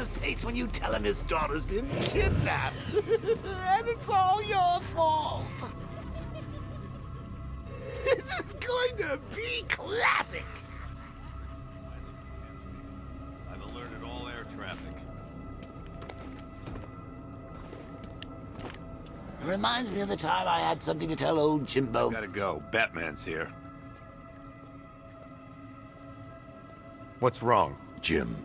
father's face when you tell him his daughter's been kidnapped. And it's all your fault. This is going to be classic. I've alerted all air traffic. It reminds me of the time I had something to tell old Jimbo. Gotta go. Batman's here. What's wrong? Jim,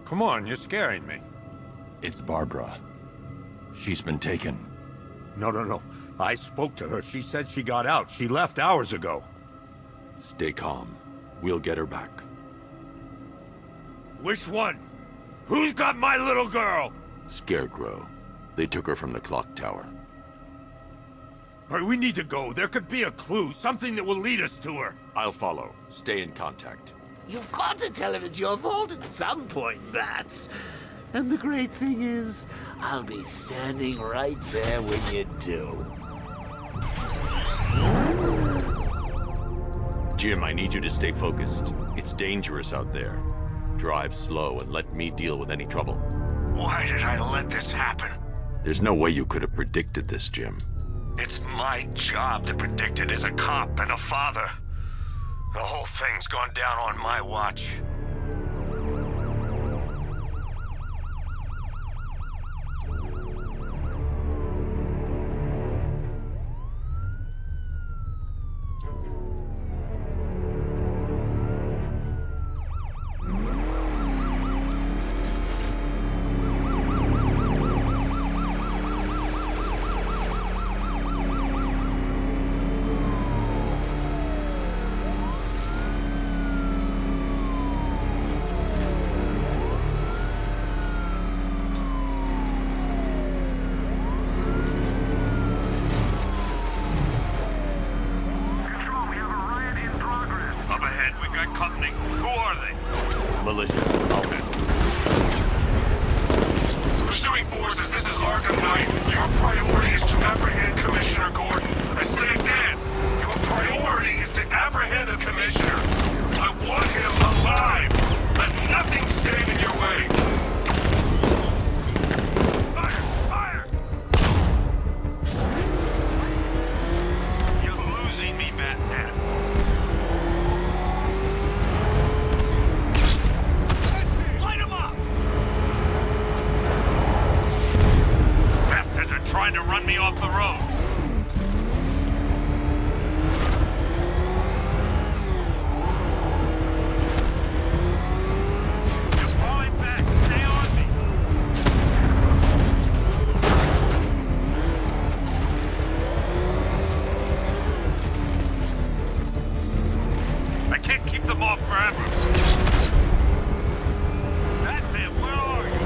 Come on, you're scaring me. it's Barbara. She's been taken. No. I spoke to her. She said she got out. She left hours ago. Stay calm. We'll get her back. Which one? Who's got my little girl? Scarecrow. They took her from the clock tower. All right, we need to go. There could be a clue, something that will lead us to her. I'll follow. Stay in contact. You've got to tell him it's your fault at some point, Bats. And the great thing is, I'll be standing right there when you do. Jim, I need you to stay focused. It's dangerous out there. Drive slow and let me deal with any trouble. Why did I let this happen? There's no way you could have predicted this, Jim. It's my job to predict it as a cop and a father. The whole thing's gone down on my watch. Company. Who are they? Militia. I'll handle it. Pursuing forces, this is Arkham Knight. Your priority is to apprehend Commissioner Gordon. I say again, your priority is to apprehend the Commissioner. I want him alive. Let nothing stand in your way. Fire! You're losing me, Batman. Trying to run me off the road. You're falling back. Stay on me. I can't keep them off forever. Batman, where are you?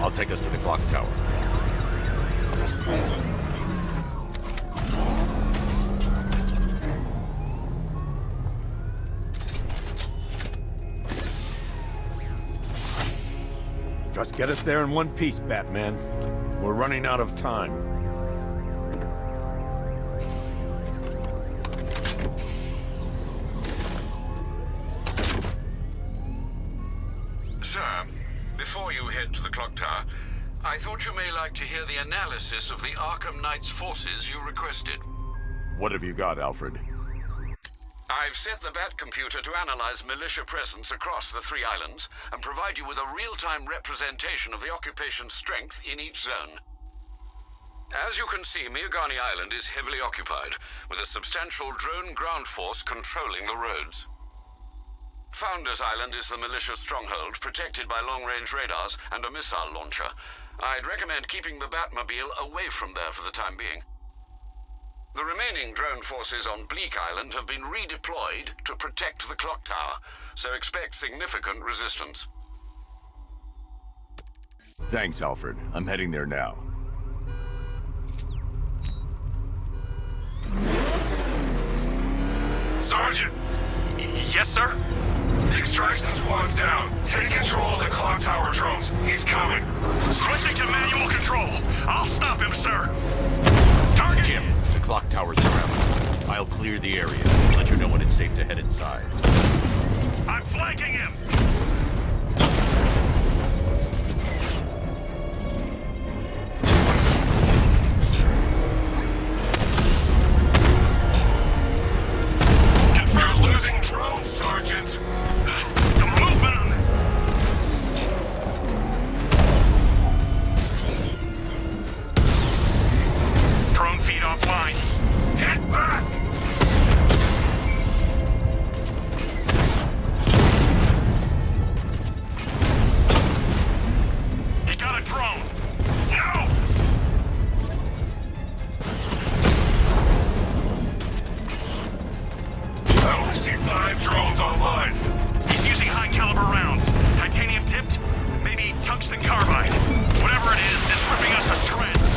I'll take us to the clock tower. Just get us there in one piece, Batman. We're running out of time. Sir, before you head to the clock tower, I thought you may like to hear the analysis of the Arkham Knight's forces you requested. What have you got, Alfred? I've set the Bat computer to analyze militia presence across the 3 islands and provide you with a real-time representation of the occupation's strength in each zone. As you can see, Miagani Island is heavily occupied, with a substantial drone ground force controlling the roads. Founders Island is the militia stronghold, protected by long-range radars and a missile launcher. I'd recommend keeping the Batmobile away from there for the time being. The remaining drone forces on Bleak Island have been redeployed to protect the clock tower, so expect significant resistance. Thanks, Alfred. I'm heading there now. Sergeant, Yes, sir? the extraction squad's down. Take control of the clock tower drones. He's coming. Switching to manual control. I'll stop him, sir. Target Jim, the clock tower's surrounded. I'll clear the area and let you know when it's safe to head inside. I'm flanking him. We're losing drones, Sergeant. The movement on drone feed offline. Get back! He got a drone. No! I only see 5 drones online. He's using high caliber rounds. Titanium tipped? Maybe tungsten carbide. Whatever it is, it's ripping us to shreds.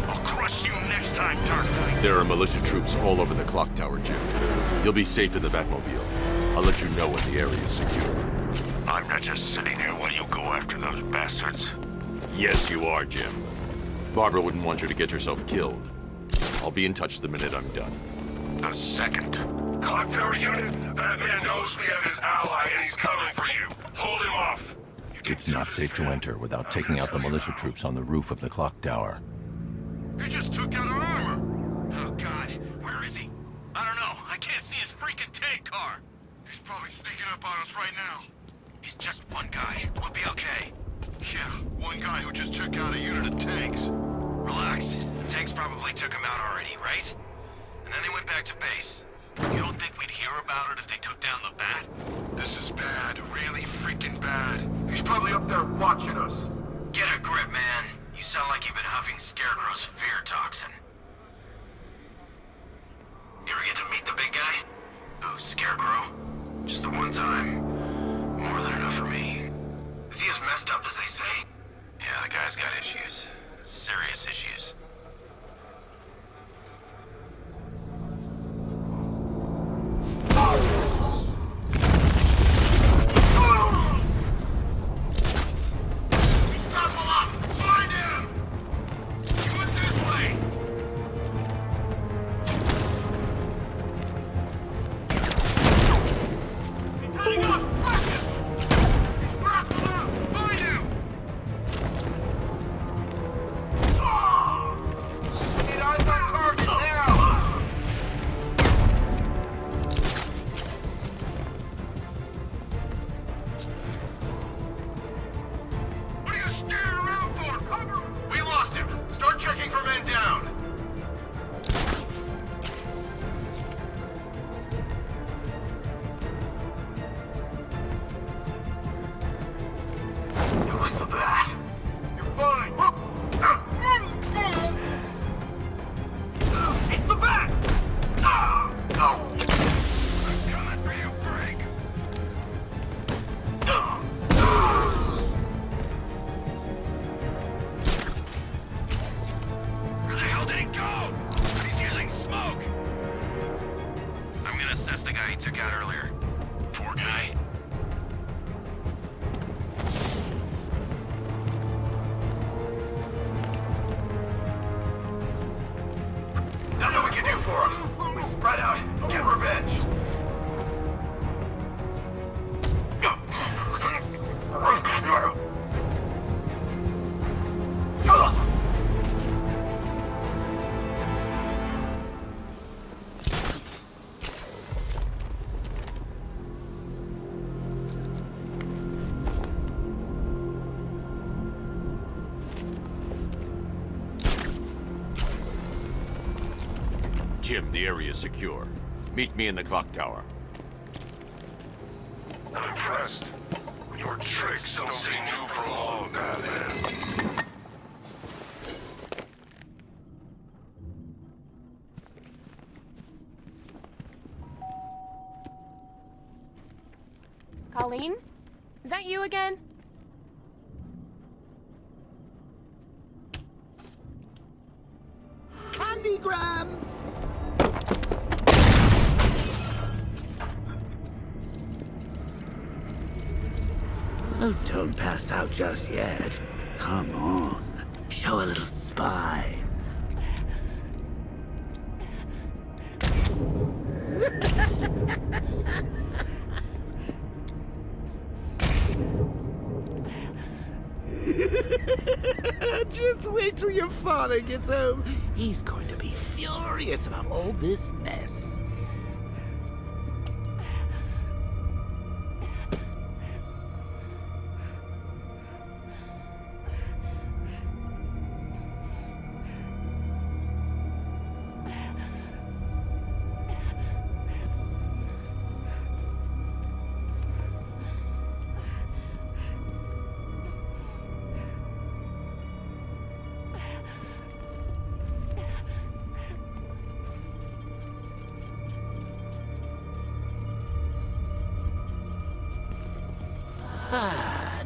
I'll crush you next time, Dark Knight. There are militia troops all over the clock tower, Jim. You'll be safe in the Batmobile. I'll let you know when the area is secure. I'm not just sitting here while you go after those bastards. Yes, you are, Jim. Barbara wouldn't want you to get yourself killed. I'll be in touch the minute I'm done. The second. Clock tower unit, Batman knows we have his ally and he's coming for you. Hold him off. It's not safe to enter without taking out the militia troops on the roof of the clock tower. He just took out our armor. Oh, God. Where is he? I don't know. I can't see his freaking tank car. He's probably sneaking up on us right now. He's just one guy. We'll be okay. Yeah, one guy who just took out a unit of tanks. Relax. The tanks probably took him out already, right? And then they went back to base. You don't think we'd hear about it if they took down the Bat? This is bad. Really freaking bad. He's probably up there watching us. Get a grip, man. You sound like you've been huffing Scarecrow's fear toxin. You ever get to meet the big guy? Oh, Scarecrow? Just the one time. More than enough for me. Is he as messed up as they say? Yeah, the guy's got issues. Serious issues. Stop him up! Find him! He went this way! He's heading up! Crush him! He's grappled up! Find him! took out earlier. Poor guy. Nothing we can do for him. We spread out, get revenge. Jim, the area is secure. Meet me in the clock tower. I'm impressed. Your tricks don't stay new for long, Batman. Colleen? Is that you again? Candygram! Oh, don't pass out just yet. Come on. Show a little spine. Just wait till your father gets home. He's going to be furious about all this mess.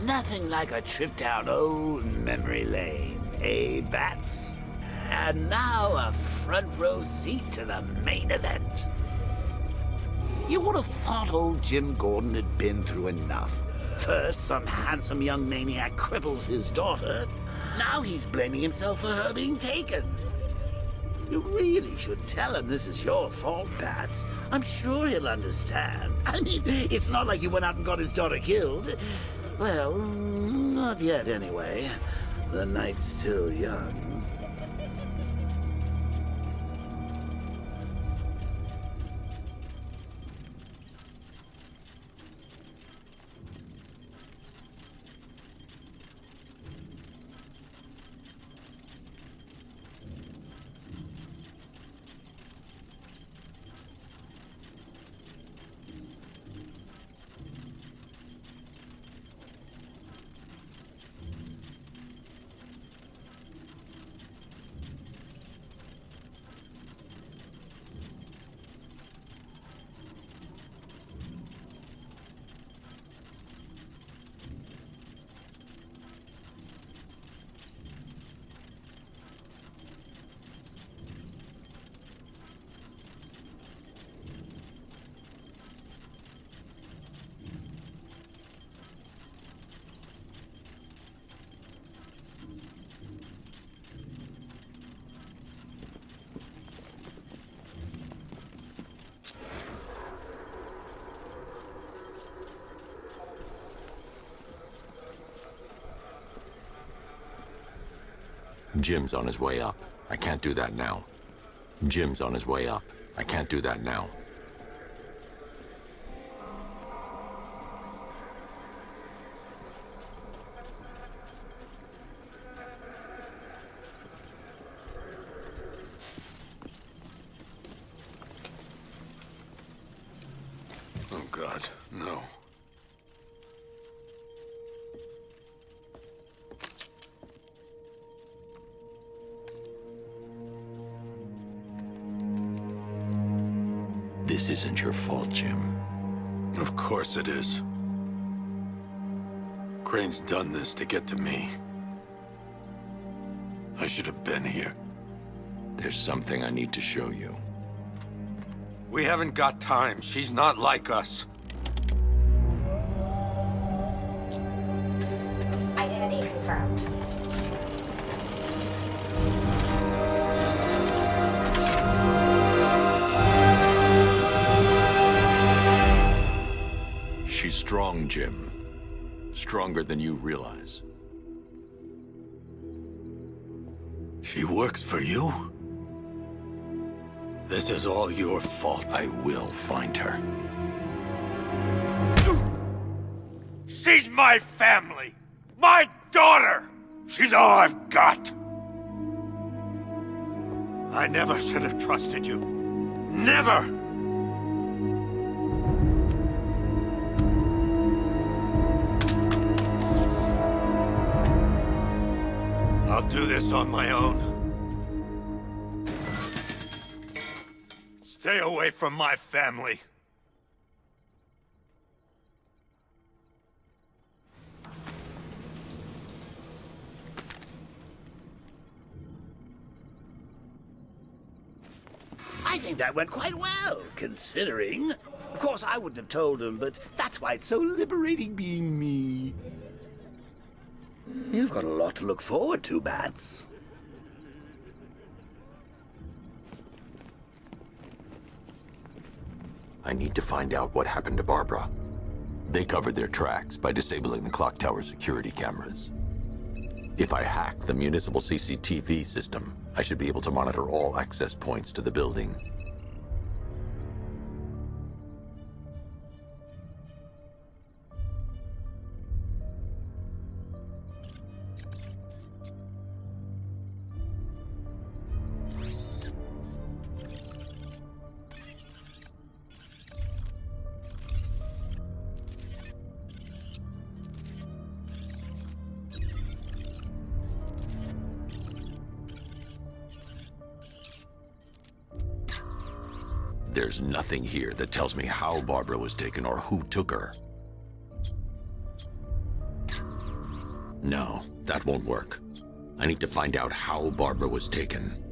Nothing like a trip down old memory lane, eh, Bats? And now a front row seat to the main event. You would have thought old Jim Gordon had been through enough. First, some handsome young maniac cripples his daughter. Now he's blaming himself for her being taken. You really should tell him this is your fault, Bats. I'm sure he'll understand. I mean, it's not like you went out and got his daughter killed. Well, not yet anyway. The night's still young. Jim's on his way up. I can't do that now. Jim's on his way up. I can't do that now. Oh, God, no. This isn't your fault, Jim. Of course it is. Crane's done this to get to me. I should have been here. There's something I need to show you. We haven't got time. She's not like us. Identity confirmed. She's strong, Jim. Stronger than you realize. She works for you? This is all your fault. I will find her. She's my family! My daughter! She's all I've got! I never should have trusted you. Never! I'll do this on my own. Stay away from my family. I think that went quite well, considering. Of course, I wouldn't have told him, but that's why it's so liberating being me. You've got a lot to look forward to, Bats. I need to find out what happened to Barbara. They covered their tracks by disabling the clock tower security cameras. If I hack the municipal CCTV system, I should be able to monitor all access points to the building. There's nothing here that tells me how Barbara was taken or who took her. No, that won't work. I need to find out how Barbara was taken.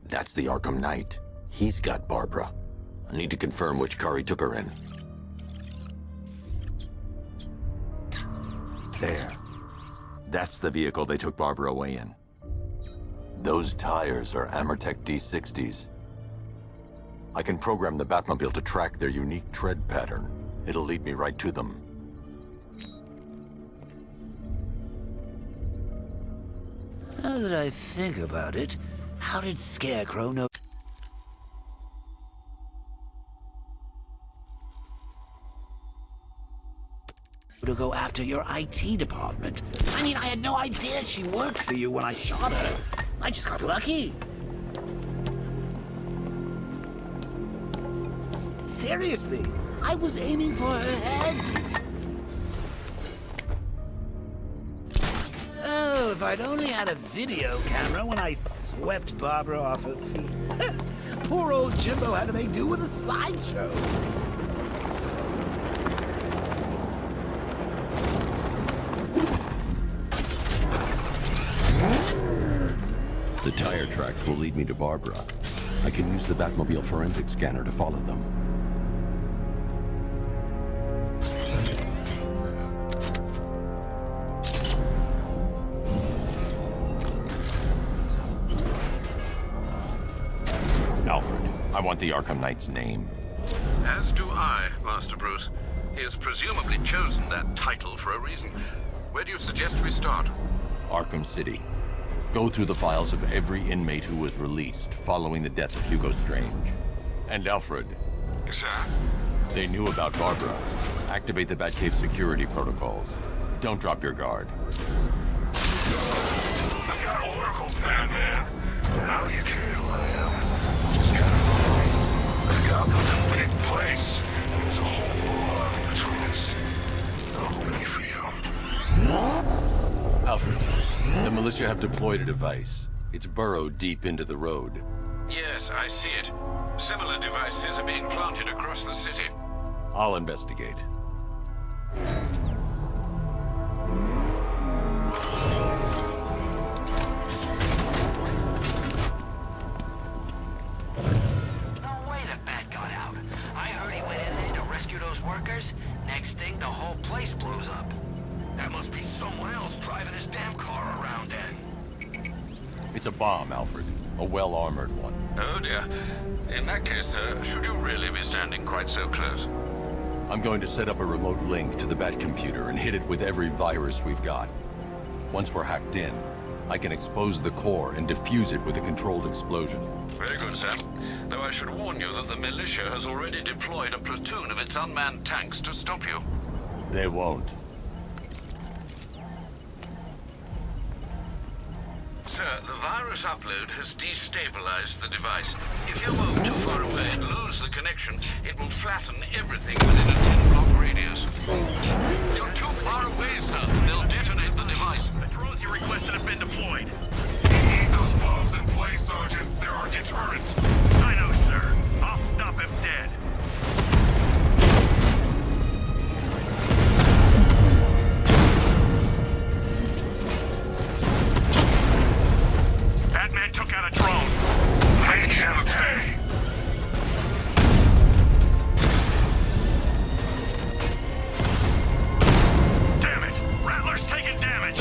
That's the Arkham Knight. He's got Barbara. I need to confirm which car he took her in. There. That's the vehicle they took Barbara away in. Those tires are Amertech D60s. I can program the Batmobile to track their unique tread pattern. It'll lead me right to them. Now that I think about it, how did Scarecrow know to go after your IT department? I mean, I had no idea she worked for you when I shot her. I just got lucky. Seriously, I was aiming for her head. Oh, if I'd only had a video camera when I swept Barbara off her feet. Poor old Jimbo had to make do with a slideshow. The tire tracks will lead me to Barbara. I can use the Batmobile forensic scanner to follow them. want the Arkham Knight's name. As do I, Master Bruce. He has presumably chosen that title for a reason. Where do you suggest we start? Arkham City. Go through the files of every inmate who was released following the death of Hugo Strange. And Alfred. Sir? They knew about Barbara. Activate the Batcave security protocols. Don't drop your guard. I got Oracle's Batman. Now you can who I am. Just gotta believe. Gotham's a big place. There's a whole lot between us. I'm ready for you. Alfred, the militia have deployed a device. It's burrowed deep into the road. Yes, I see it. Similar devices are being planted across the city. I'll investigate. Workers. Next thing, the whole place blows up. That must be someone else driving his damn car around then. It's a bomb, Alfred. A well-armored one. Oh dear. In that case, should you really be standing quite so close? I'm going to set up a remote link to the Batcomputer and hit it with every virus we've got. Once we're hacked in, I can expose the core and defuse it with a controlled explosion. Very good, sir. Though I should warn you that the militia has already deployed a platoon of its unmanned tanks to stop you. They won't. Sir, the virus upload has destabilized the device. If you move too far away and lose the connection, it will flatten everything within a 10-block radius. You're too far away, sir. They'll detonate the device. The drones you requested have been deployed. You need those bombs in place, Sergeant. They're our deterrent. I know, sir. I'll stop him dead. Batman took out a drone. Make him pay. Damn it! Rattler's taking damage.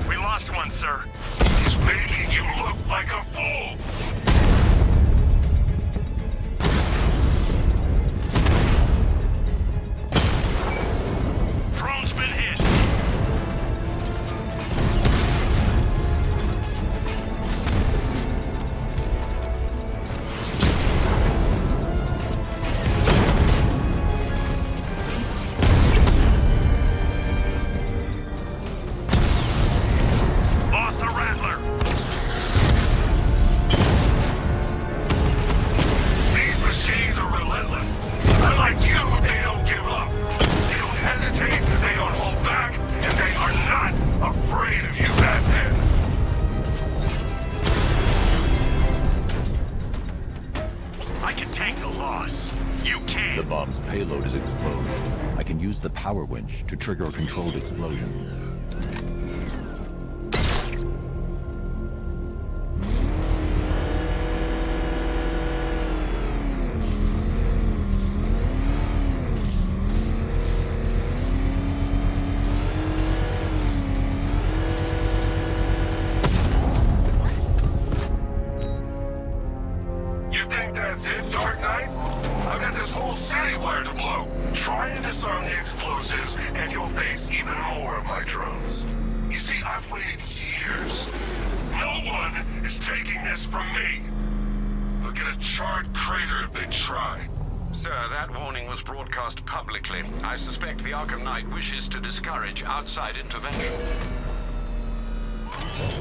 We lost one, sir. He's making you look like a fool. Drone's been hit. Lost the Rattler. These machines are relentless. Unlike you, they don't give up. They don't hesitate, they don't hold back, and they are not afraid of you, Batman. I can take the loss. You can't. The bomb's payload is exposed. I can use the power winch to trigger a controlled explosion. You think that's it, Dark Knight? I've got this whole city wired to blow. Try and disarm the explosives, and you'll face even more of my drones. You see, I've waited years. No one is taking this from me. They'll get a charred crater if they try. Sir, that warning was broadcast publicly. I suspect the Arkham Knight wishes to discourage outside intervention.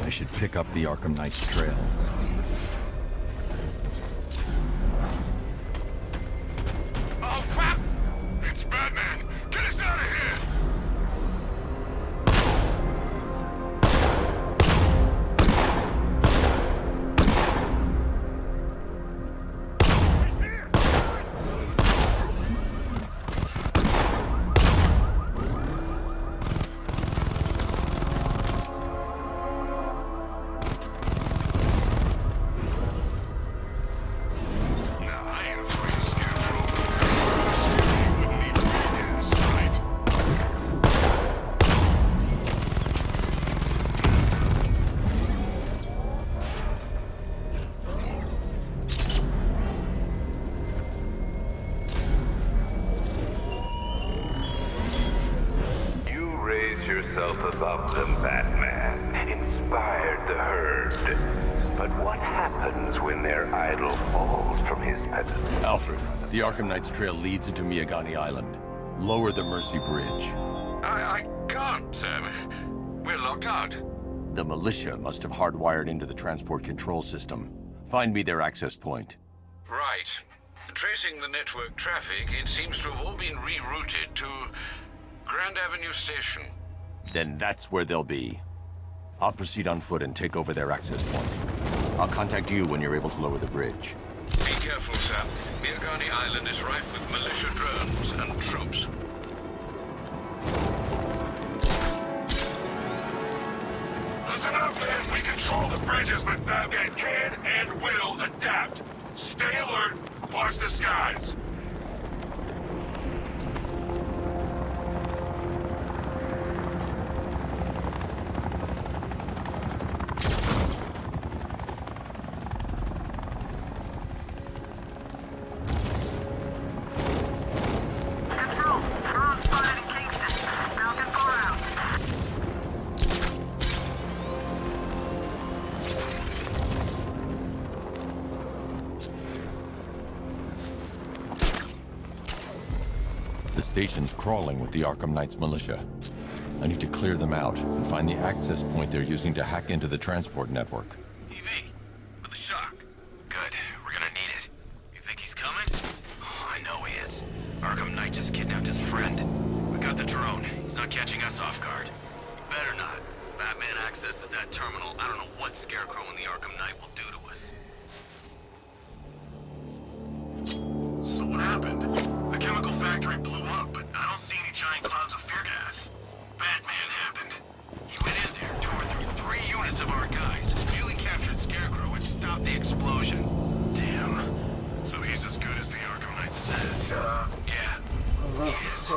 I should pick up the Arkham Knight's trail. Oh, crap! It's Batman! Get us out of here! yourself above them, Batman. Inspired the herd. But what happens when their idol falls from his pedestal? Alfred, the Arkham Knight's trail leads into Miagani Island. Lower the Mercy Bridge. I can't, sir. We're locked out. The militia must have hardwired into the transport control system. Find me their access point. Right. Tracing the network traffic, it seems to have all been rerouted to Grand Avenue Station. Then that's where they'll be. I'll proceed on foot and take over their access point. I'll contact you when you're able to lower the bridge. Be careful, sir. Miagani Island is rife with militia drones and troops. Listen up, man. We control the bridges, but Batman can and will adapt. Stay alert. Watch the skies. The station's crawling with the Arkham Knight's militia. I need to clear them out and find the access point they're using to hack into the transport network. TV. For the shock. Good. We're gonna need it. You think he's coming? Oh, I know he is. Arkham Knight just kidnapped his friend. We got the drone. He's not catching us off guard. Better not. Batman accesses that terminal. I don't know what Scarecrow and the Arkham Knight will do to us. So what happened? The chemical factory blew up, but I don't see any giant clouds of fear gas. Batman happened. He went in there, tore through 3 units of our guys, nearly captured Scarecrow and stopped the explosion. Damn. So he's as good as the Arkham Knight says. Yeah, he is.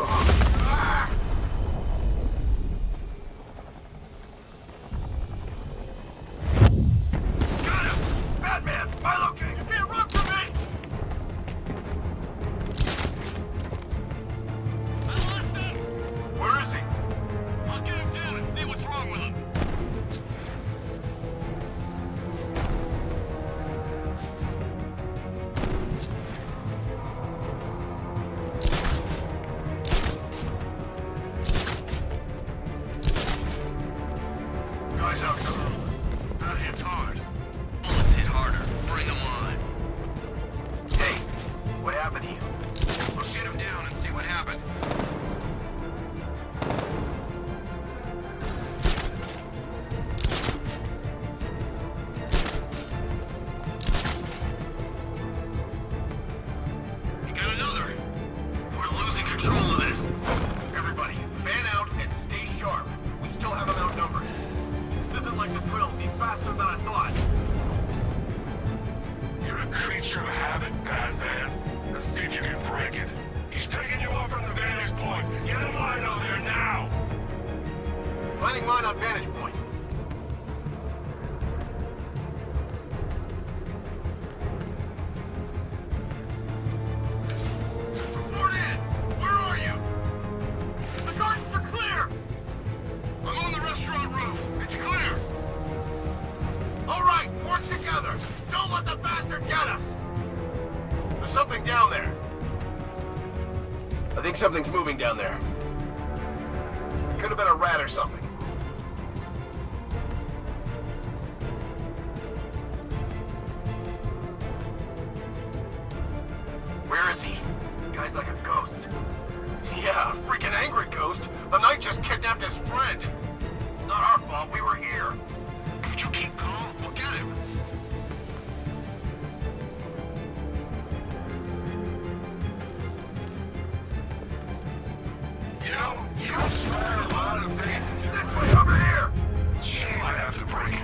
Got him! Batman, my location! You can't run from me! Where is he? I'll get him down and see what's wrong with him. Guys out cold. That hits hard. Bullets hit harder. Bring them on. Hey, what happened to you? We'll shoot him down and see what happened. You got another. We're losing control of this. Everybody, fan out and stay sharp. We still have them outnumbered. This isn't like the drill. Be faster than I thought. You're a creature of habit, Batman. Let's see if you can break it. He's picking you up from the vantage point. Get in line out there now! Finding mine on vantage point. Report in! Where are you? The gardens are clear! I'm on the restaurant roof. It's clear! Alright, work together! Don't let the bastard get us! There's something down there. I think something's moving down there. Could have been a rat or something. Where is he? Guy's like a ghost. Yeah, a freaking angry ghost. The Knight just kidnapped his friend. Not our fault, we were here. Could you keep calm? We'll get him. You swear a lot of things. This way over here! Shame I have to break.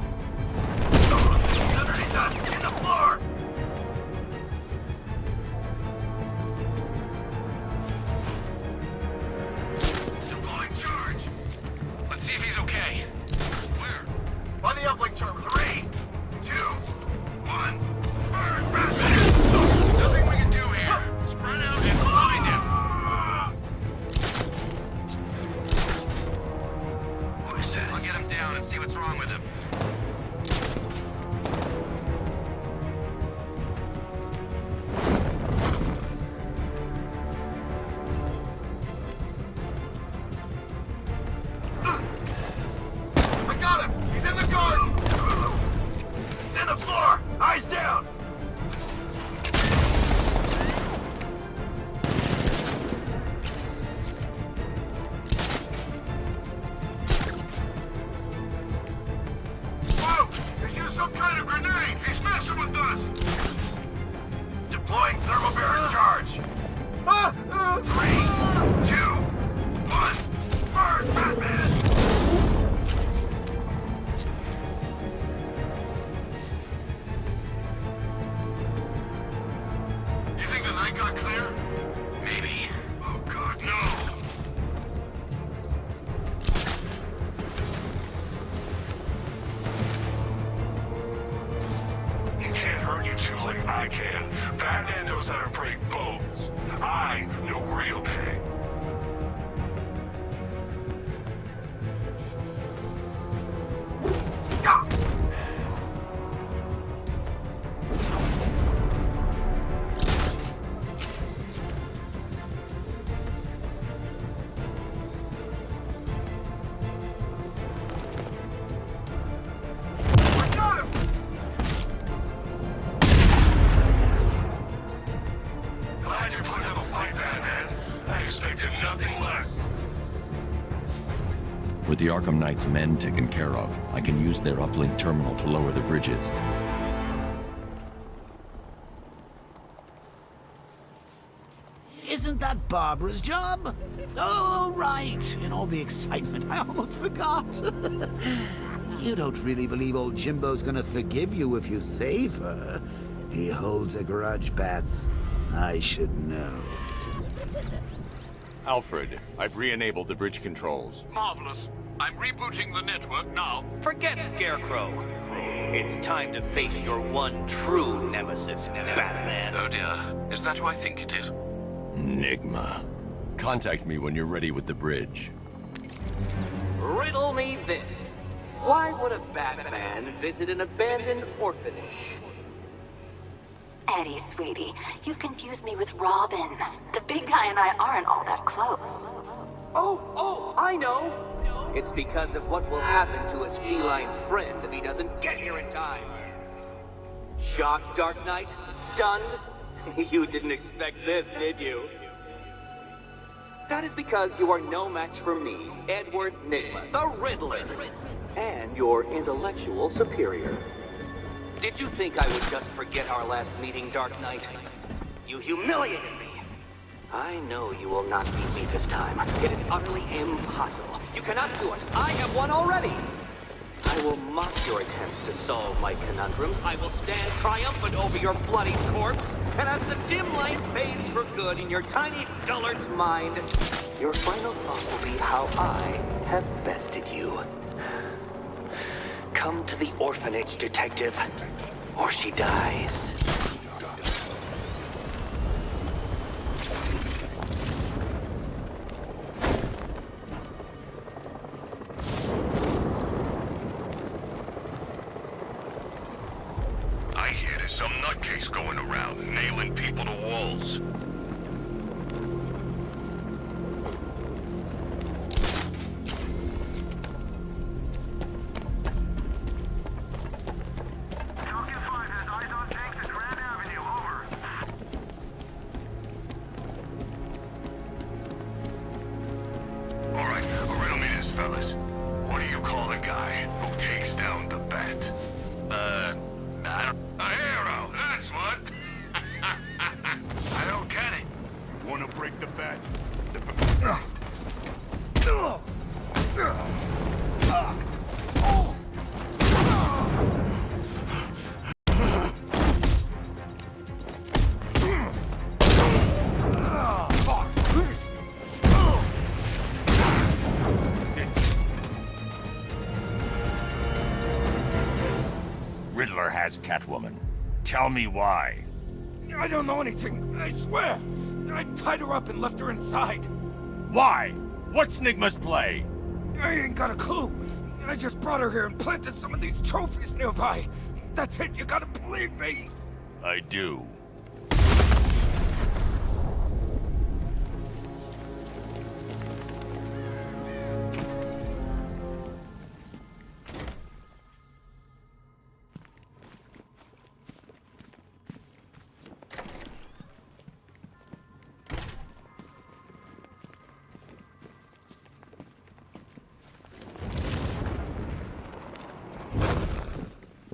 Underneath us, in the floor! Deploying charge. Let's see if he's okay. Where? the night got clear? Maybe. Oh God, no! He can't hurt you two like I can. Batman knows how to break bones. I know real pain. Glad you're putting up a fight, Batman. I expected nothing less. With the Arkham Knight's men taken care of, I can use their uplink terminal to lower the bridges. Isn't that Barbara's job? Oh, right. In all the excitement, I almost forgot. You don't really believe old Jimbo's gonna forgive you if you save her. He holds a grudge, Bats. I should know. Alfred, I've re-enabled the bridge controls. Marvelous. I'm rebooting the network now. Forget Scarecrow. It's time to face your one true nemesis, Batman. Oh dear. Is that who I think it is? Enigma. Contact me when you're ready with the bridge. Riddle me this. Why would a Batman visit an abandoned orphanage? Eddie, sweetie, you confused me with Robin. The big guy and I aren't all that close. Oh, I know. It's because of what will happen to his feline friend if he doesn't get here in time. Shocked, Dark Knight? Stunned? You didn't expect this, did you? That is because you are no match for me, Edward Nygma, the Riddler, and your intellectual superior. Did you think I would just forget our last meeting, Dark Knight? You humiliated me. I know you will not beat me this time. It is utterly impossible. You cannot do it. I have won already. I will mock your attempts to solve my conundrums. I will stand triumphant over your bloody corpse. And as the dim light fades for good in your tiny dullard's mind, your final thought will be how I have bested you. Come to the orphanage, detective, or she dies. I hear there's some nutcase going around, nailing people to walls. Alright, riddle me this, fellas. What do you call a guy who takes down the bat? I don't... A hero, that's what! I don't get it. You wanna break the bat? Riddler has Catwoman. Tell me why. I don't know anything, I swear. I tied her up and left her inside. Why? What's Nygma's play? I ain't got a clue. I just brought her here and planted some of these trophies nearby. That's it, you gotta believe me. I do.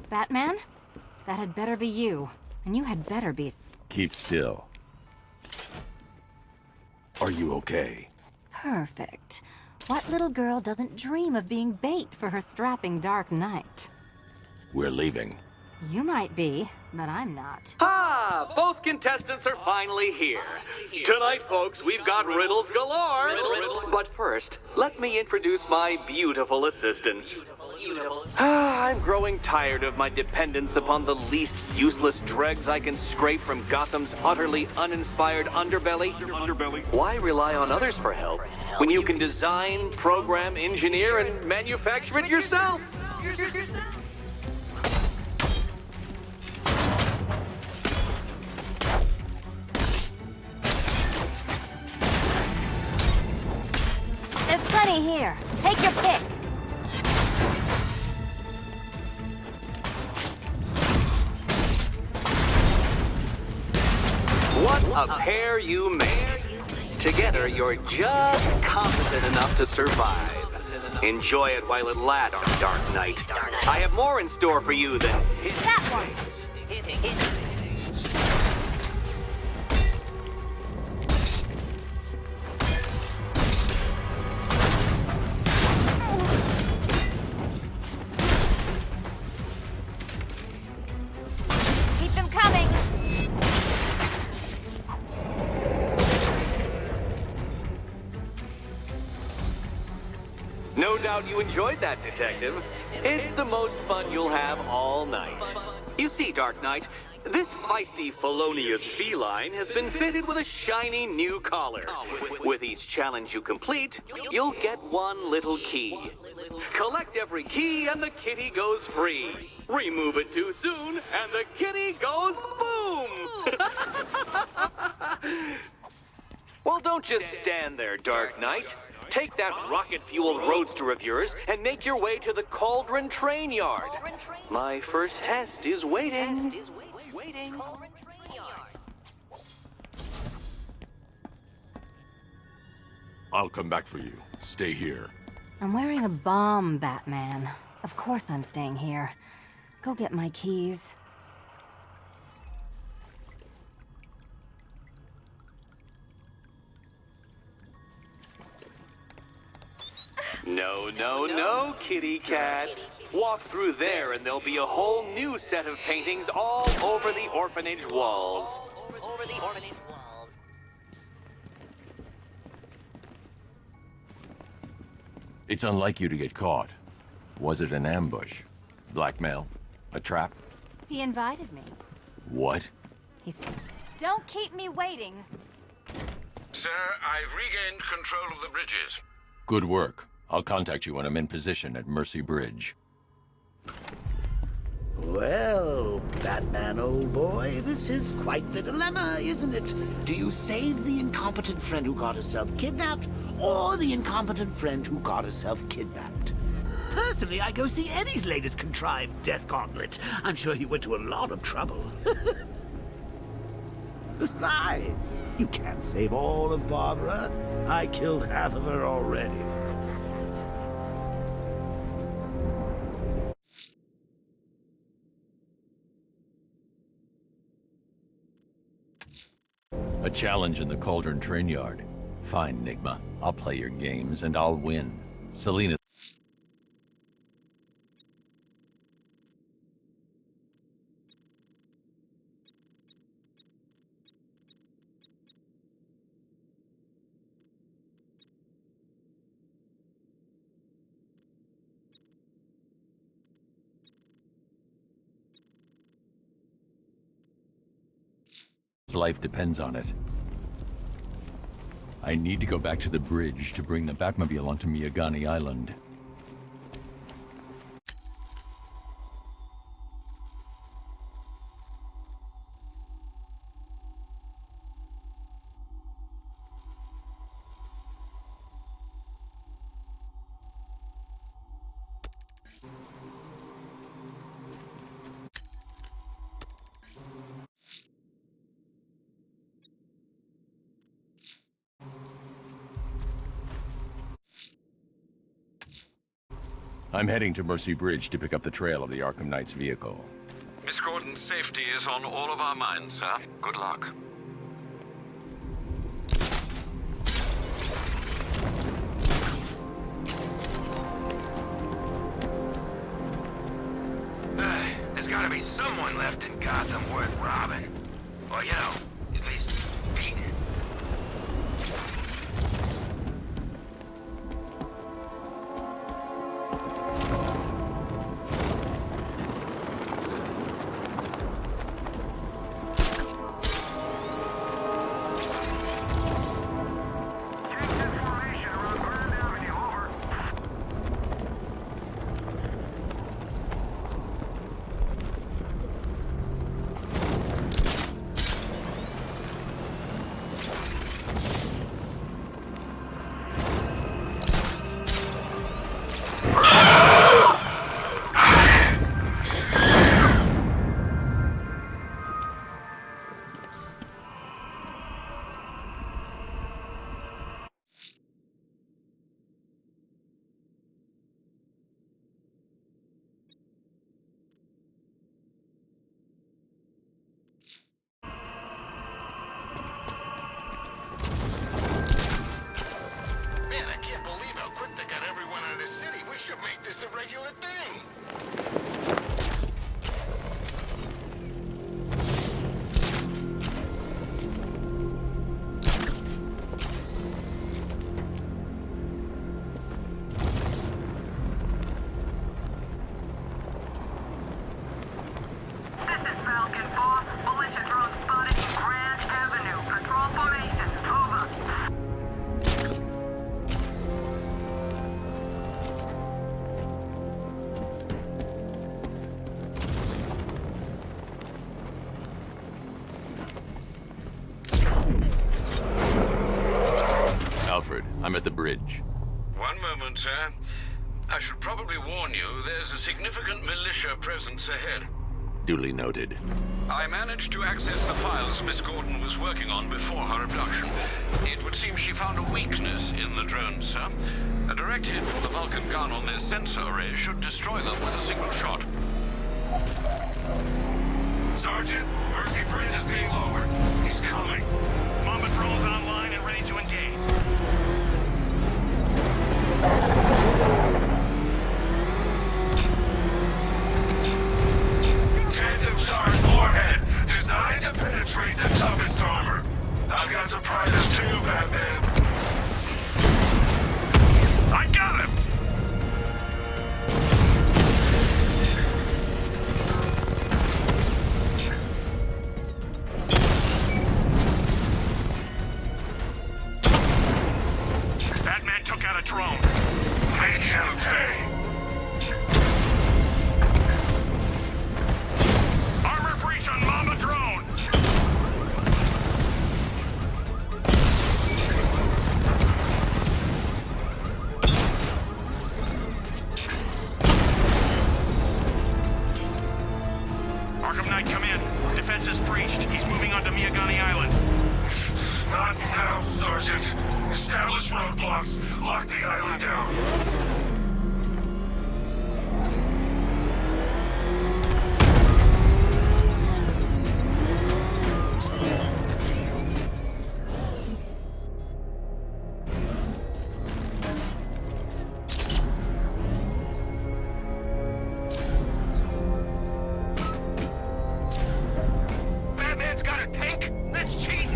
Batman? That had better be you. And you had better be... Keep still. Are you okay? Perfect. What little girl doesn't dream of being bait for her strapping Dark Knight? We're leaving. You might be, but I'm not. Ah, both contestants are finally here. Tonight, folks, we've got riddles galore. But first, let me introduce my beautiful assistants. I'm growing tired of my dependence upon the least useless dregs I can scrape from Gotham's utterly uninspired underbelly. Why rely on others for help when you can design, program, engineer, and manufacture it yourself? There's plenty here. Take your pick. What a pair you make. Together, you're just competent enough to survive. Enjoy it while it lasts, Dark Knight. I have more in store for you than that one. Keep them coming. No doubt you enjoyed that, Detective. It's the most fun you'll have all night. You see, Dark Knight, this feisty, felonious feline has been fitted with a shiny new collar. With each challenge you complete, you'll get one little key. Collect every key and the kitty goes free. Remove it too soon and the kitty goes boom! Well, don't just stand there, Dark Knight. Take that rocket-fueled roadster of yours and make your way to the Cauldron Train Yard. My first test is waiting. I'll come back for you. Stay here. I'm wearing a bomb, Batman. Of course I'm staying here. Go get my keys. No, no, no, kitty cat. Walk through there and there'll be a whole new set of paintings all over the orphanage walls. It's unlike you to get caught. Was it an ambush? Blackmail? A trap? He invited me. What? He said, "Don't keep me waiting." Sir, I've regained control of the bridges. Good work. I'll contact you when I'm in position at Mercy Bridge. Well, Batman, old boy, this is quite the dilemma, isn't it? Do you save the incompetent friend who got herself kidnapped, or the incompetent friend who got herself kidnapped? Personally, I go see Eddie's latest contrived death gauntlet. I'm sure he went to a lot of trouble. Besides, you can't save all of Barbara. I killed half of her already. A challenge in the Cauldron Train Yard. Fine, Nigma. I'll play your games and I'll win. Selina. Life depends on it. I need to go back to the bridge to bring the Batmobile onto Miyagani Island. I'm heading to Mercy Bridge to pick up the trail of the Arkham Knight's vehicle. Miss Gordon's safety is on all of our minds, sir. Good luck. There's gotta be someone left in Gotham worth robbing. Or, you know, at least beating. I'm at the bridge. One moment, sir. I should probably warn you, there's a significant militia presence ahead. Duly noted. I managed to access the files Miss Gordon was working on before her abduction. It would seem she found a weakness in the drones, sir. A direct hit from the Vulcan gun on their sensor array should destroy them with a single shot. Sergeant, Mercy Bridge is being lowered. He's coming. Mamba drones online and ready to engage. Tandem charge warhead, designed to penetrate the toughest armor. I've got surprises too, Batman. I got him! Batman took out a drone. Make him pay. Armor breach on Mamba drone. Arkham Knight, come in. Defense is breached. He's moving onto Miyagani Island. Not now, Sergeant. Establish roadblocks. Lock the island down. Batman's got a tank? That's cheating!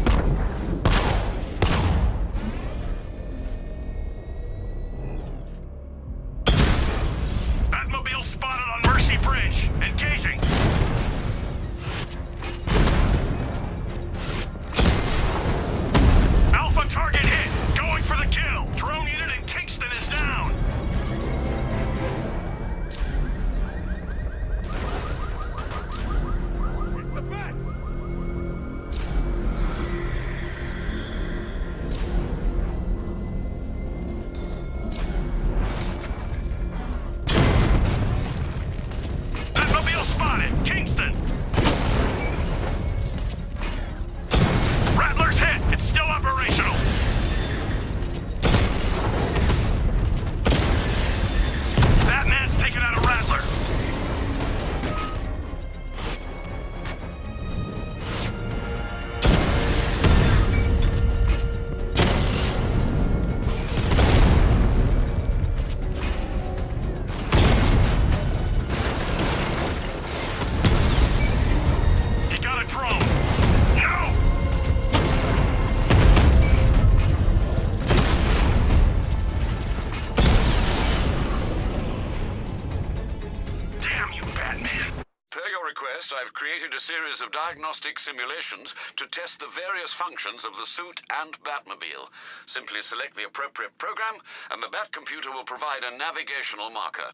a series of diagnostic simulations to test the various functions of the suit and Batmobile. Simply select the appropriate program, and the Batcomputer will provide a navigational marker.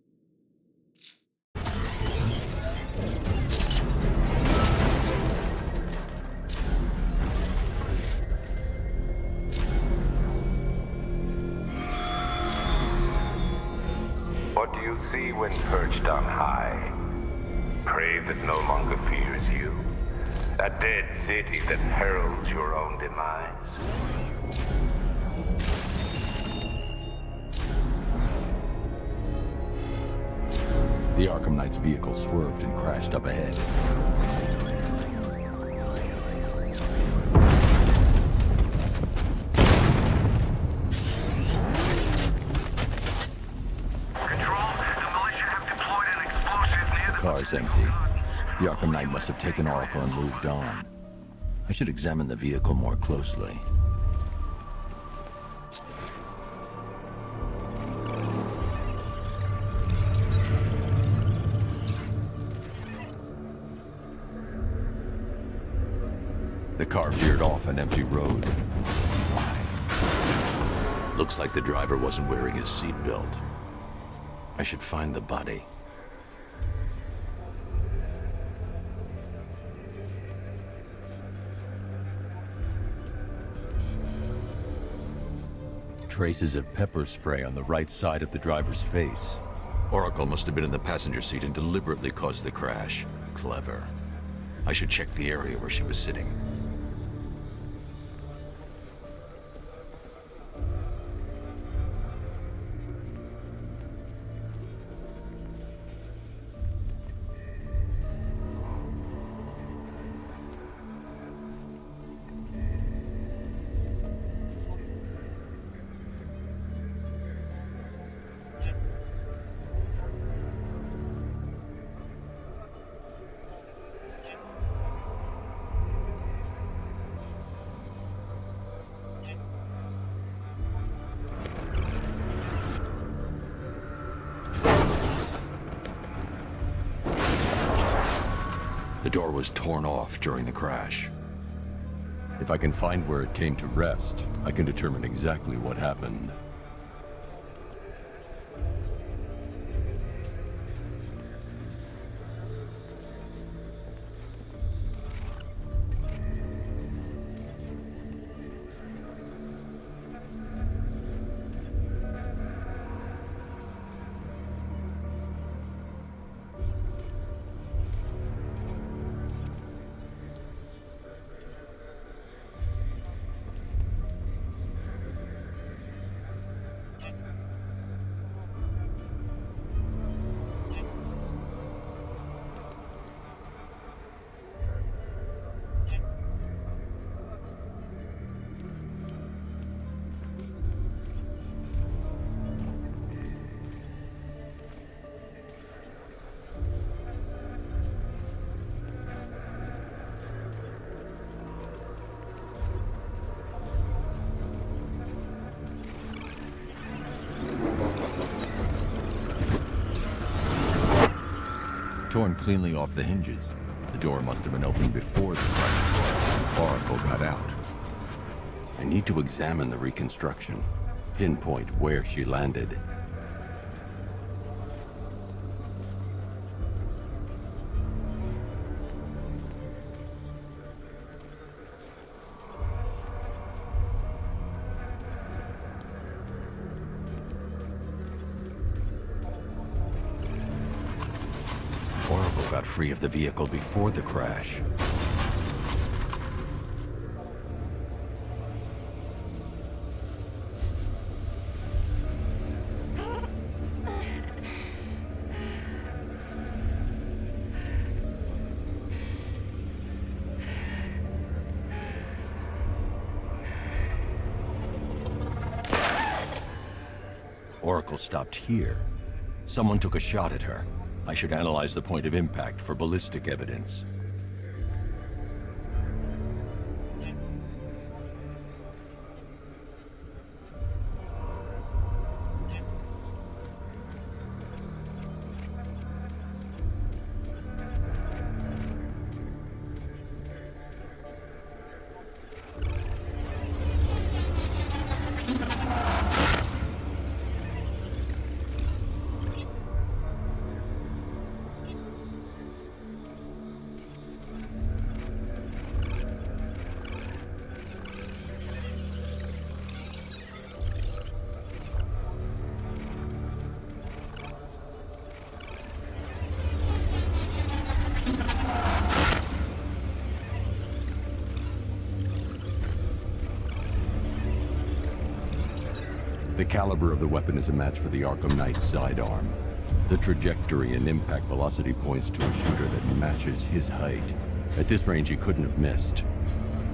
What do you see when perched on high? Prey that no longer fears you. A dead city that heralds your own demise. The Arkham Knight's vehicle swerved and crashed up ahead. The car's empty. The Arkham Knight must have taken Oracle and moved on. I should examine the vehicle more closely. The car veered off an empty road. Why? Looks like the driver wasn't wearing his seatbelt. I should find the body. Traces of pepper spray on the right side of the driver's face. Oracle must have been in the passenger seat and deliberately caused the crash. Clever. I should check the area where she was sitting. The door was torn off during the crash. If I can find where it came to rest, I can determine exactly what happened. Torn cleanly off the hinges. The door must have been opened before the crash. Oracle got out. I need to examine the reconstruction, pinpoint where she landed. Oracle got free of the vehicle before the crash. Oracle stopped here. Someone took a shot at her. I should analyze the point of impact for ballistic evidence. The caliber of the weapon is a match for the Arkham Knight's sidearm. The trajectory and impact velocity points to a shooter that matches his height. At this range, he couldn't have missed.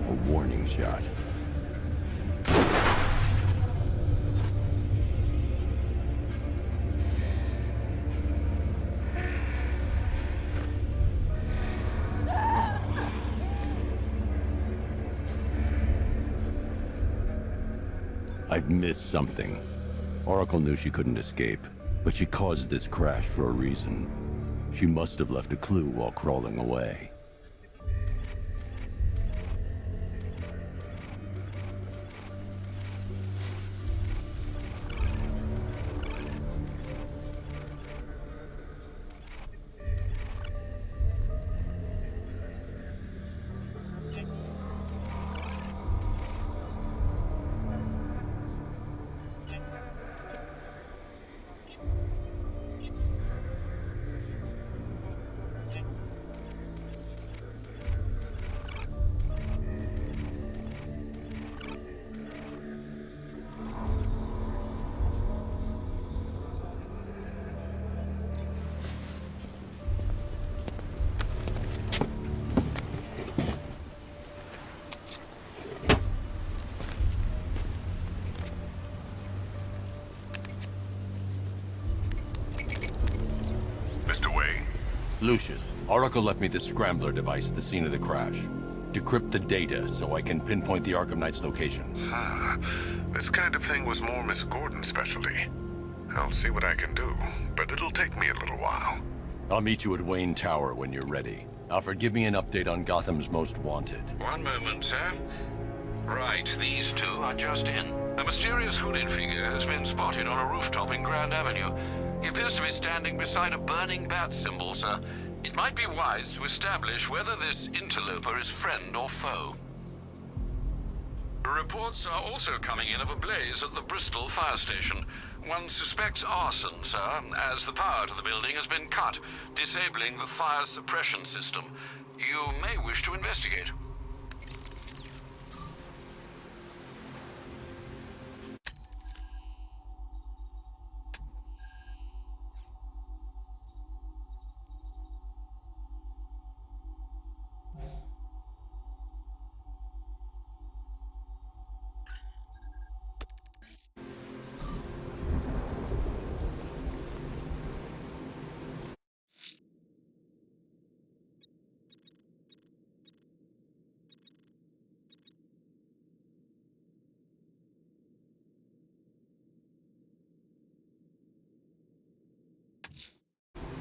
A warning shot. I've missed something. Oracle knew she couldn't escape, but she caused this crash for a reason. She must have left a clue while crawling away. Lucius, Oracle left me the Scrambler device at the scene of the crash. Decrypt the data so I can pinpoint the Arkham Knight's location. This kind of thing was more Miss Gordon's specialty. I'll see what I can do, but it'll take me a little while. I'll meet you at Wayne Tower when you're ready. Alfred, give me an update on Gotham's Most Wanted. One moment, sir. Right, these two are just in. A mysterious hooded figure has been spotted on a rooftop in Grand Avenue. He appears to be standing beside a burning bat symbol, sir. It might be wise to establish whether this interloper is friend or foe. Reports are also coming in of a blaze at the Bristol fire station. One suspects arson, sir, as the power to the building has been cut, disabling the fire suppression system. You may wish to investigate.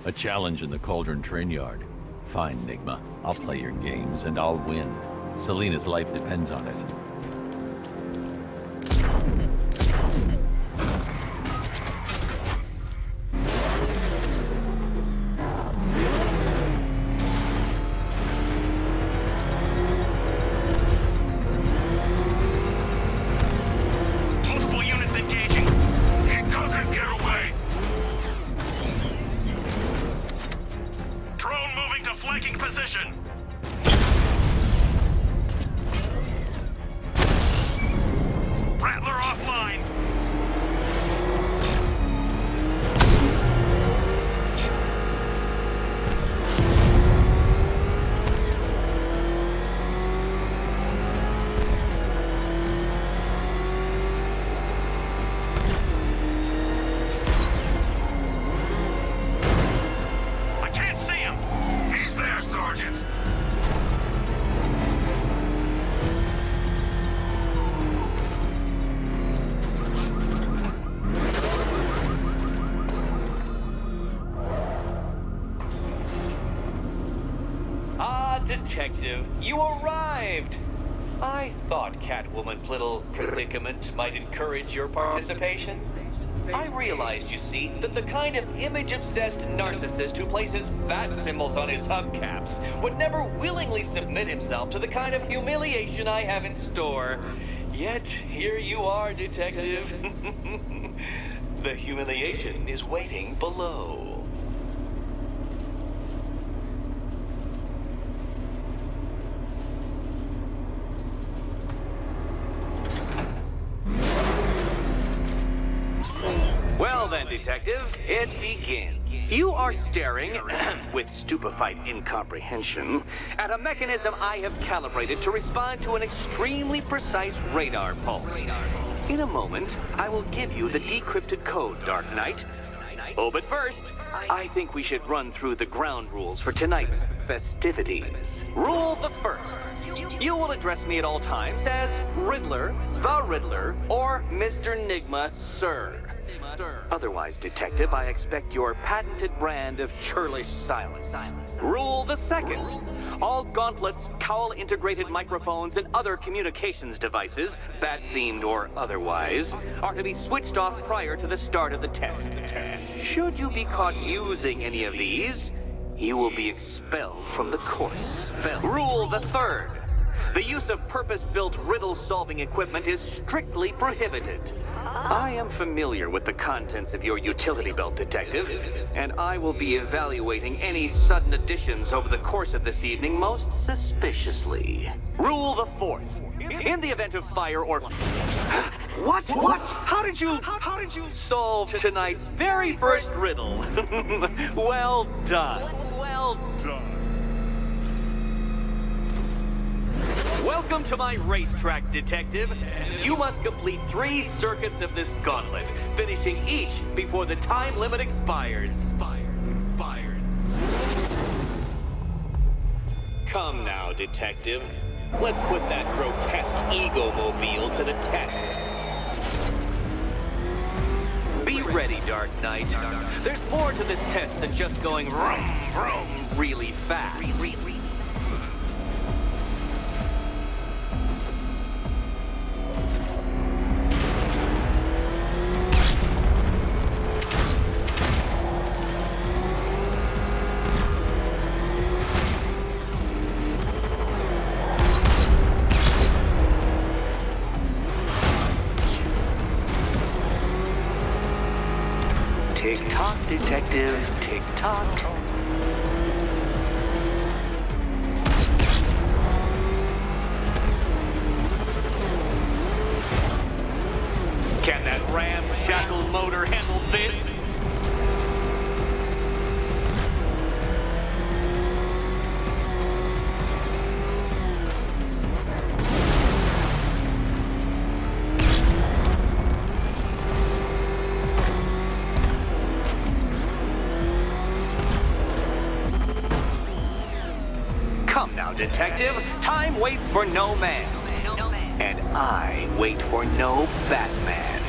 A challenge in the Cauldron train yard. Fine, Nigma. I'll play your games, and I'll win. Selina's life depends on it. Multiple units engaging. He doesn't get away! Drone moving to flanking position. Rattler offline. I can't see him. He's there, Sergeant! Ah, Detective, you arrived! I thought Catwoman's little predicament might encourage your participation. I realized, you see, that the kind of image-obsessed narcissist who places bat symbols on his hubcaps would never willingly submit himself to the kind of humiliation I have in store. Yet, here you are, Detective. The humiliation is waiting below. then, Detective, it begins. You are staring, with stupefied incomprehension, at a mechanism I have calibrated to respond to an extremely precise radar pulse. In a moment, I will give you the decrypted code, Dark Knight. Oh, but first, I think we should run through the ground rules for tonight's festivities. Rule the first. You will address me at all times as Riddler, the Riddler, or Mr. Nigma, sir. Otherwise, Detective, I expect your patented brand of churlish silence. Rule the second. All gauntlets, cowl-integrated microphones, and other communications devices, bat-themed or otherwise, are to be switched off prior to the start of the test. Should you be caught using any of these, you will be expelled from the course. Rule the third. The use of purpose-built riddle-solving equipment is strictly prohibited. I am familiar with the contents of your utility belt, Detective, and I will be evaluating any sudden additions over the course of this evening most suspiciously. Rule the fourth. In the event of fire or... What? How did you solve tonight's very first riddle? Well done. Well done. Welcome to my racetrack, Detective. You must complete 3 circuits of this gauntlet, finishing each before the time limit expires. Come now, Detective. Let's put that grotesque ego-mobile to the test. Be ready, Dark Knight. There's more to this test than just going vroom, vroom really fast. Tick-tock, Detective, tick-tock. Can that ramshackle motor handle this? Come now, Detective. Time waits for no man. And I wait for no Batman.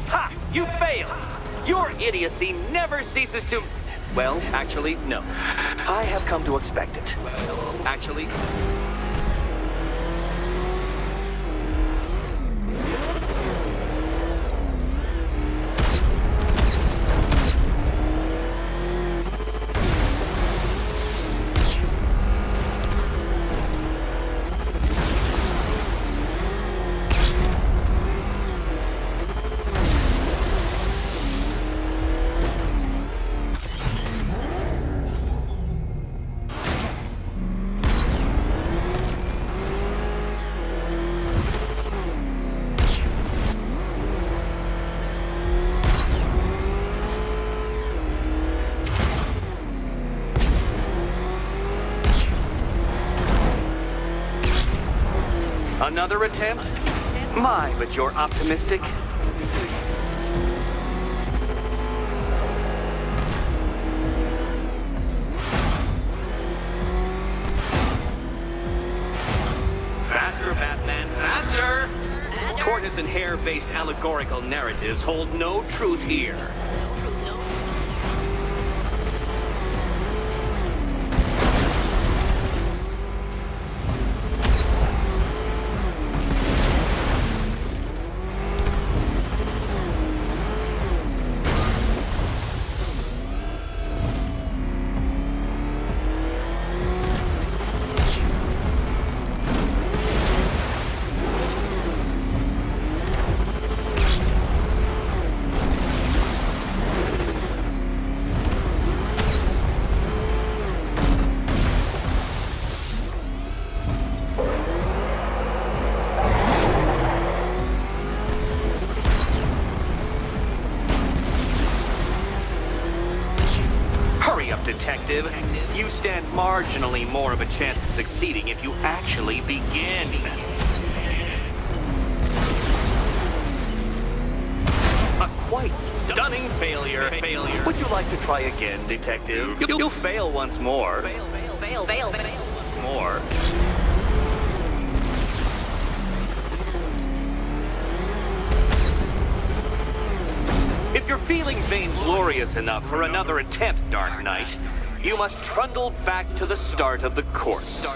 Ha! You failed! Your idiocy never ceases to... Well, actually, no. I have come to expect it. Actually... Another attempt? My, but you're optimistic. Faster, Batman, faster! Tortoise and hare-based allegorical narratives hold no truth here. Detective. You stand marginally more of a chance of succeeding if you actually begin. A quite stunning failure. Would you like to try again, Detective? You'll fail once more. Fail once more. If you're feeling vainglorious enough for another attempt, Dark Knight, you must trundle back to the start of the course.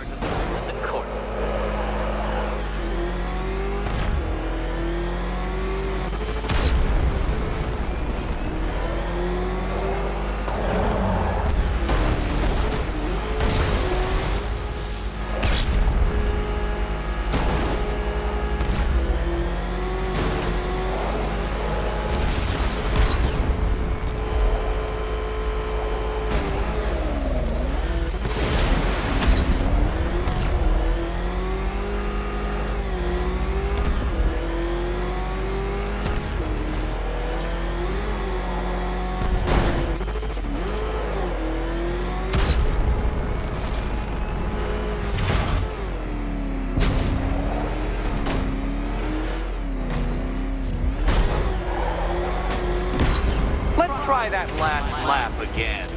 Try that last lap again.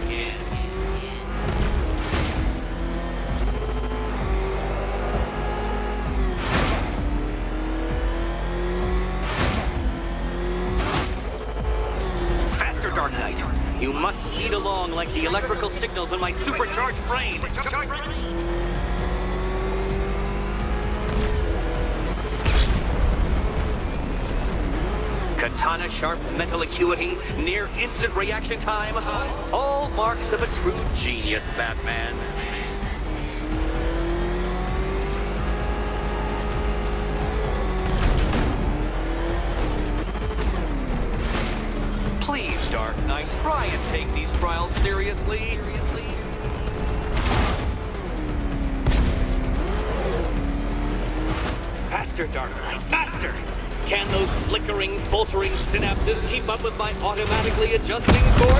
Faster, Dark Knight. You must speed along like the electrical signals in my supercharged brain. Katana sharp mental acuity, near instant reaction time, all marks of a true genius, Batman. Please, Dark Knight, try and take these trials seriously. Faster, Dark Knight, faster! Can those flickering, faltering synapses keep up with my automatically adjusting course?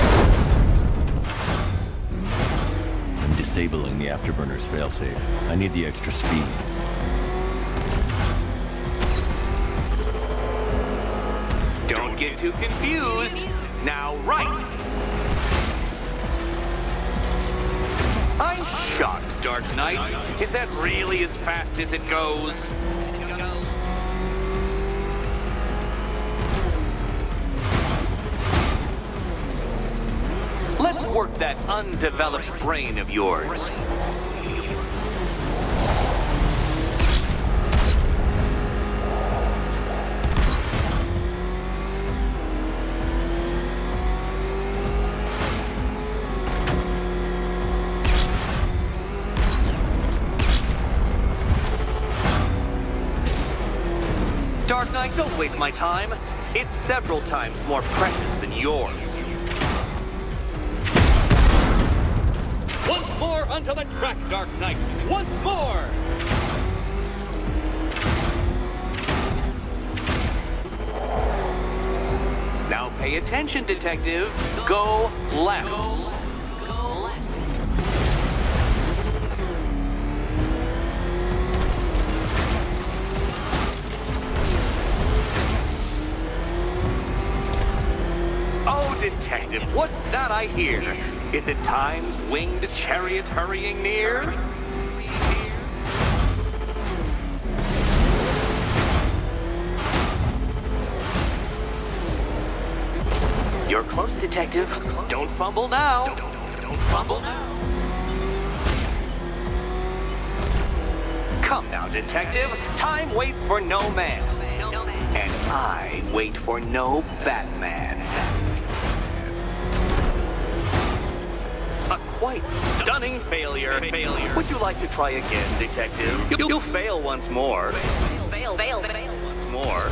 I'm disabling the afterburner's failsafe. I need the extra speed. Don't get too confused. Now, right. I'm shocked, Dark Knight. Is that really as fast as it goes? Let's work that undeveloped brain of yours. Dark Knight, don't waste my time. It's several times more precious than yours. Once more onto the track, Dark Knight! Once more! Now pay attention, Detective. Go left. Oh, Detective, what's that I hear? Is it time's winged chariot hurrying near? You're close, Detective. Don't fumble now. Don't fumble now. Come now, Detective. Time waits for no man. And I wait for no Batman. A quite stunning failure. Would you like to try again, Detective? You'll fail once more. Fail once more.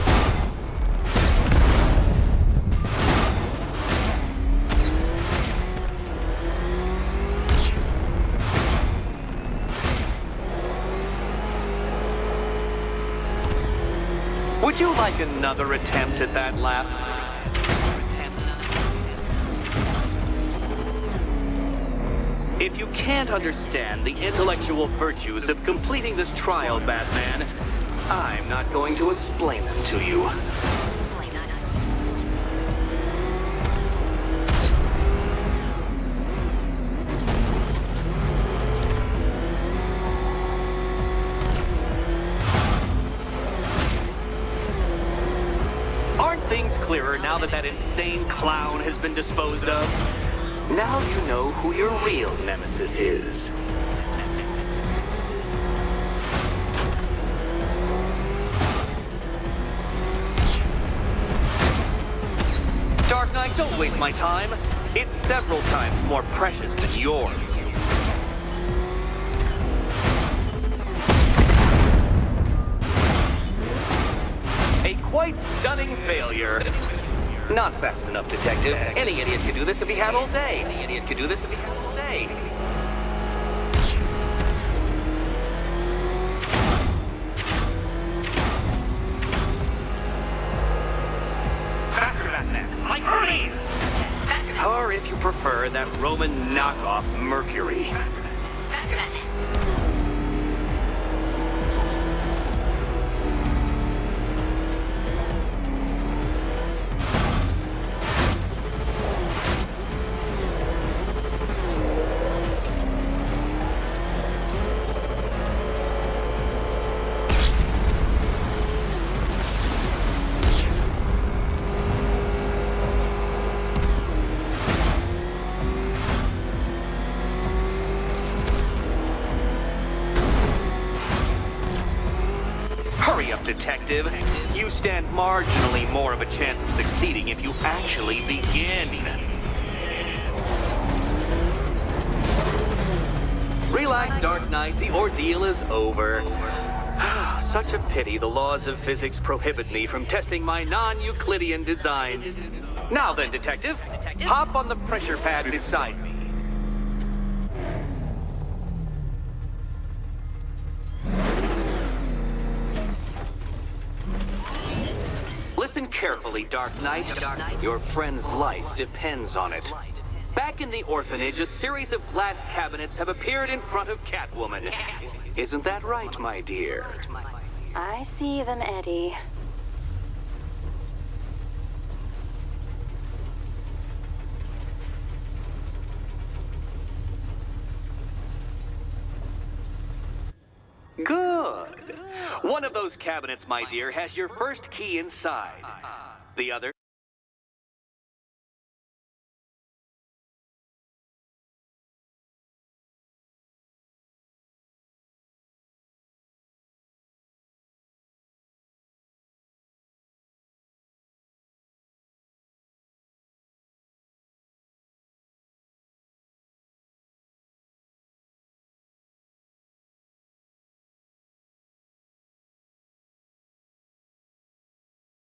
Would you like another attempt at that lap? If you can't understand the intellectual virtues of completing this trial, Batman, I'm not going to explain them to you. Aren't things clearer now that that insane clown has been disposed of? Now you know who your real nemesis is. Dark Knight, don't waste my time. It's several times more precious than yours. A quite stunning failure. Not fast enough, Detective. Any idiot could do this if he had all day. Any idiot could do this if he had all day. Faster, Batman! Like Hermes! Or if you prefer, that Roman knockoff Mercury. Faster, Batman! Hurry up, Detective. You stand marginally more of a chance of succeeding if you actually begin. Relax, Dark Knight. The ordeal is over. Such a pity the laws of physics prohibit me from testing my non-Euclidean designs. Now then, Detective, hop on the pressure pad beside me. Listen carefully, Dark Knight. Your friend's life depends on it. Back in the orphanage, a series of glass cabinets have appeared in front of Catwoman. Isn't that right, my dear? I see them, Eddie. Good. One of those cabinets, my dear, has your first key inside. The other